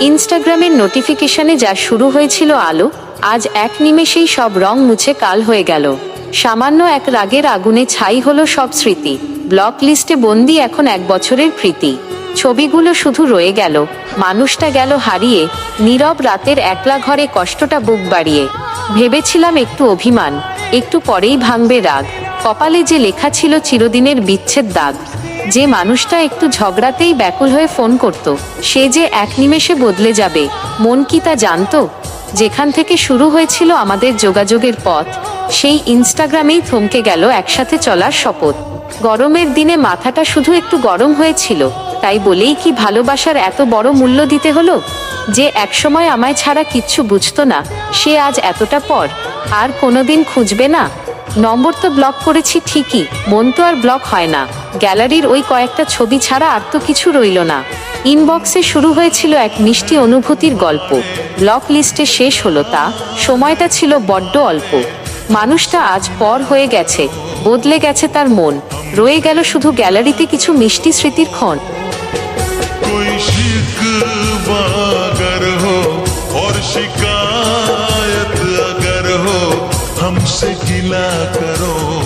ইনস্টাগ্রামের নোটিফিকেশনে যা শুরু হয়েছিল আলো, আজ এক নিমেষেই সব রং মুছে কাল হয়ে গেল। সামান্য এক রাগের আগুনে ছাই হলো সব স্মৃতি। ব্লক লিস্টে বন্দি এখন 1 বছরের প্রীতি। ছবিগুলো শুধু রয়ে গেল, মানুষটা গেল হারিয়ে। নীরব রাতের একলা ঘরে কষ্টটা বুক বাড়িয়ে। ভেবেছিলাম একটু অভিমান, একটু পরেই ভাঙবে রাগ। কপালে যে লেখা ছিল চিরদিনের বিচ্ছেদ দাগ। যে মানুষটা একটু ঝগড়াতেই ব্যাকুল হয়ে ফোন করত, সে যে এক নিমেষে বদলে যাবে, মন কি তা জানতো? যেখান থেকে শুরু হয়েছিল আমাদের যোগাযোগের পথ, সেই ইনস্টাগ্রামেই থমকে গেল একসাথে চলার শপথ। গরমের দিনে মাথাটা শুধু একটু গরম হয়েছিল, তাই বলেই কি ভালোবাসার এত বড় মূল্য দিতে হলো? যে একসময় আমায় ছাড়া কিচ্ছু বুঝতো না, সে আজ এতটা পর আর কোনোদিন খুঁজবে না। নম্বর তো ব্লক করেছি ঠিকই, মন তো আর ব্লক হয় না। গ্যালারির ওই কয়েকটা ছবি ছাড়া আর তো কিছু রইল না। ইনবক্সে শুরু হয়েছিল এক মিষ্টি অনুভূতির গল্প, ব্লক লিস্টে শেষ হলো তা। সময়টা ছিল বড্ড অল্প। মানুষটা আজ পর হয়ে গেছে, বদলে গেছে তার মন। রয়ে গেল শুধু গ্যালারিতে কিছু মিষ্টি স্মৃতির ক্ষণ। कोई शिकवा अगर हो और शिकायत अगर हो, हमसे गिला करो।